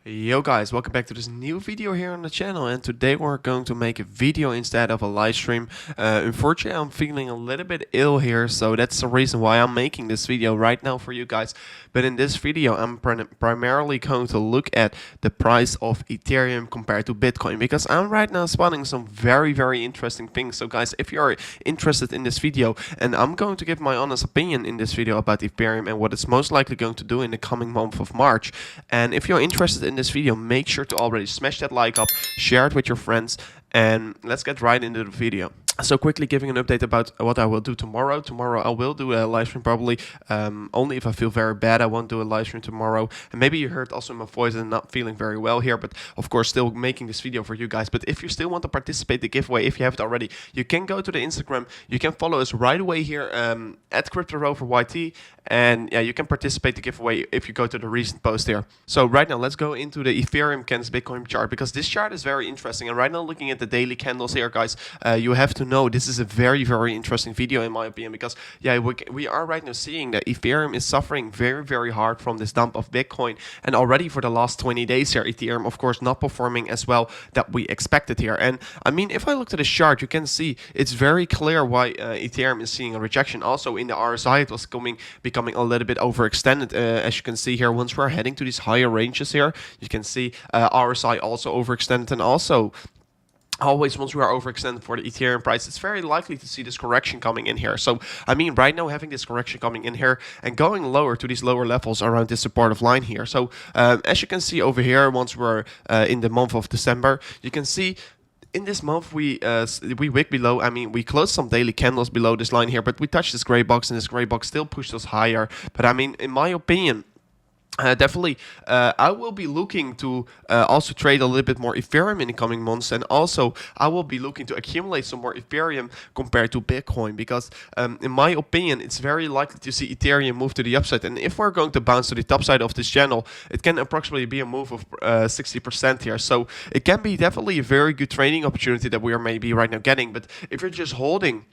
Yo guys, welcome back to this new video here on the channel, and today we're going to make a video instead of a live stream. Unfortunately, I'm feeling a little bit ill here, so that's the reason why I'm making this video right now for you guys. But in this video, I'm primarily going to look at the price of Ethereum compared to Bitcoin, because I'm right now spotting some very interesting things. So guys, if you're interested in this video, and I'm going to give my honest opinion in this video about Ethereum and what it's most likely going to do in the coming month of March. And if you're interested in this video, make sure to already smash that like up, share it with your friends, and let's get right into the video. So quickly giving an update about what I will do tomorrow. Tomorrow I will do a live stream probably, only if I feel very bad. I won't do a live stream tomorrow. And maybe you heard also my voice and not feeling very well here, but of course still making this video for you guys. But if you still want to participate in the giveaway, if you haven't already, you can go to the Instagram. You can follow us right away here at CryptoRoverYT. And yeah, you can participate in the giveaway if you go to the recent post here. So right now, let's go into the Ethereum against Bitcoin chart, because this chart is very interesting. And right now, looking at the daily candles here, guys, you have to know this is a very interesting video in my opinion, because yeah, we are right now seeing that Ethereum is suffering very hard from this dump of Bitcoin. And already for the last 20 days here, Ethereum, of course, not performing as well that we expected here. And I mean, if I look at the chart, you can see it's very clear why Ethereum is seeing a rejection. Also in the RSI, it was becoming a little bit overextended, as you can see here. Once we're heading to these higher ranges here, you can see RSI also overextended, and also always once we are overextended for the Ethereum price, it's very likely to see this correction coming in here. So I mean, right now having this correction coming in here and going lower to these lower levels around this supportive line here. So as you can see over here, once we're in the month of December, you can see in this month we wick below. I mean, we closed some daily candles below this line here, but we touched this gray box, and this gray box still pushed us higher. But I mean, in my opinion, definitely, I will be looking to also trade a little bit more Ethereum in the coming months, and also I will be looking to accumulate some more Ethereum compared to Bitcoin, because in my opinion, it's very likely to see Ethereum move to the upside. And if we're going to bounce to the top side of this channel, it can approximately be a move of 60% here. So it can be definitely a very good trading opportunity that we are maybe right now getting. But if you're just holding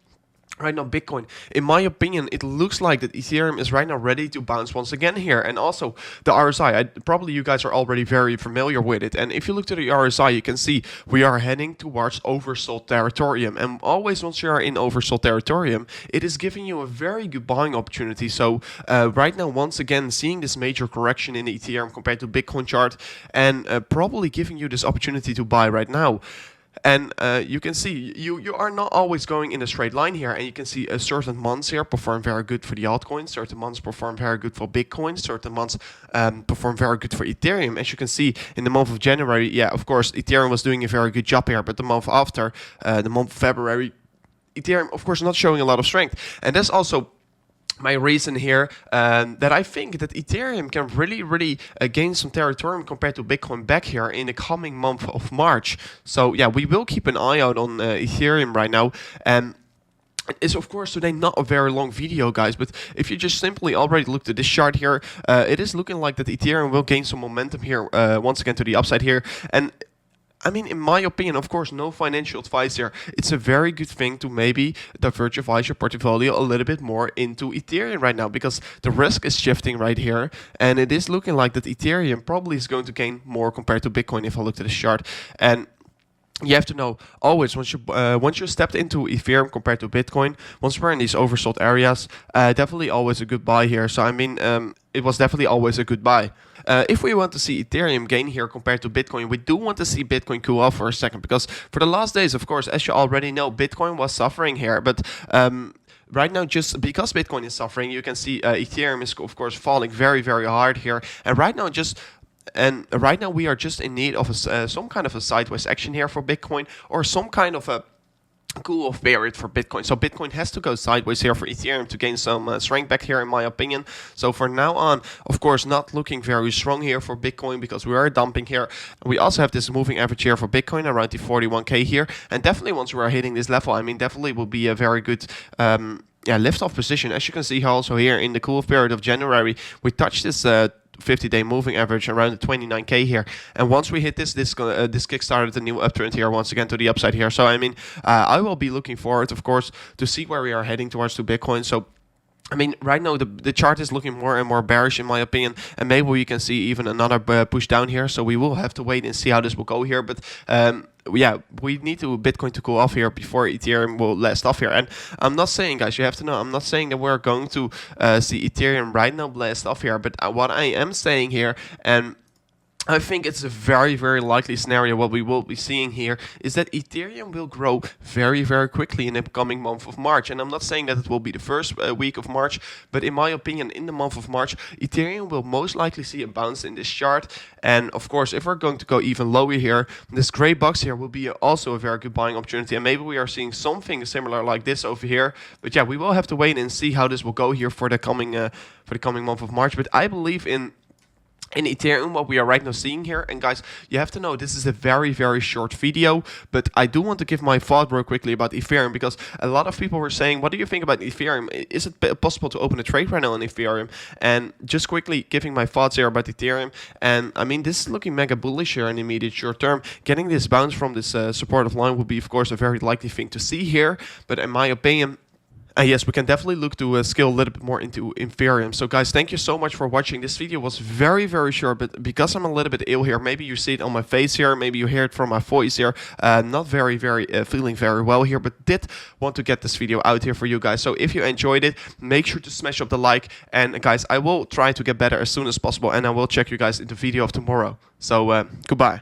right now Bitcoin, in my opinion, it looks like that Ethereum is right now ready to bounce once again here. And also the RSI, probably you guys are already very familiar with it. And if you look to the RSI, you can see we are heading towards oversold territorium. And always once you are in oversold territorium, it is giving you a very good buying opportunity. So right now, once again, seeing this major correction in the Ethereum compared to Bitcoin chart, and probably giving you this opportunity to buy right now. And you can see you are not always going in a straight line here, and you can see certain months here perform very good for the altcoins, certain months perform very good for Bitcoin, certain months perform very good for Ethereum. As you can see in the month of January, yeah, of course, Ethereum was doing a very good job here, but the month after, the month of February, Ethereum, of course, not showing a lot of strength. And that's also my reason here, that I think that Ethereum can really gain some territory compared to Bitcoin back here in the coming month of March. So yeah, we will keep an eye out on Ethereum right now. And it's of course today not a very long video, guys, but if you just simply already looked at this chart here, it is looking like that Ethereum will gain some momentum here once again to the upside here. And I mean, in my opinion, of course, no financial advice here. It's a very good thing to maybe diversify your portfolio a little bit more into Ethereum right now, because the risk is shifting right here, and it is looking like that Ethereum probably is going to gain more compared to Bitcoin if I look at this chart. And you have to know always, once you stepped into Ethereum compared to Bitcoin, once we're in these oversold areas, definitely always a good buy here. So I mean, it was definitely always a good buy. If we want to see Ethereum gain here compared to Bitcoin, we do want to see Bitcoin cool off for a second, because for the last days, of course, as you already know, Bitcoin was suffering here. But right now, just because Bitcoin is suffering, you can see Ethereum is of course falling very hard here. And right now we are just in need of some kind of a sideways action here for Bitcoin, or some kind of a cool off period for Bitcoin. So Bitcoin has to go sideways here for Ethereum to gain some strength back here, in my opinion. So for now on, of course, not looking very strong here for Bitcoin, because we are dumping here. We also have this moving average here for Bitcoin around the 41k here, and definitely once we are hitting this level, I mean, definitely will be a very good lift off position. As you can see also here in the cool off period of January, we touched this 50-day moving average around the 29k here, and once we hit this kick-started a new uptrend here once again to the upside here. So I mean, I will be looking forward, of course, to see where we are heading towards to Bitcoin. So I mean, right now the chart is looking more and more bearish in my opinion, and maybe we can see even another push down here. So we will have to wait and see how this will go here. But yeah, we need Bitcoin to cool off here before Ethereum will last off here. And I'm not saying, guys, you have to know, I'm not saying that we're going to see Ethereum right now blast off here. But what I am saying here, and I think it's a very, very likely scenario what we will be seeing here is that Ethereum will grow very, very quickly in the coming month of March. And I'm not saying that it will be the first week of March, but in my opinion, in the month of March, Ethereum will most likely see a bounce in this chart. And of course, if we're going to go even lower here, this gray box here will be also a very good buying opportunity. And maybe we are seeing something similar like this over here. But yeah, we will have to wait and see how this will go here for the coming month of March. But I believe in Ethereum, what we are right now seeing here. And guys, you have to know this is a very, very short video, but I do want to give my thought real quickly about Ethereum, because a lot of people were saying, what do you think about Ethereum? Is it possible to open a trade right now on Ethereum? And just quickly giving my thoughts here about Ethereum. And I mean, this is looking mega bullish here in the immediate short term. Getting this bounce from this supportive line would be, of course, a very likely thing to see here. But in my opinion, yes, we can definitely look to scale a little bit more into Ethereum. So guys, thank you so much for watching. This video was very, very short, but because I'm a little bit ill here, maybe you see it on my face here, maybe you hear it from my voice here, not very, feeling very well here, but did want to get this video out here for you guys. So if you enjoyed it, make sure to smash up the like. And guys, I will try to get better as soon as possible, and I will check you guys in the video of tomorrow. So goodbye.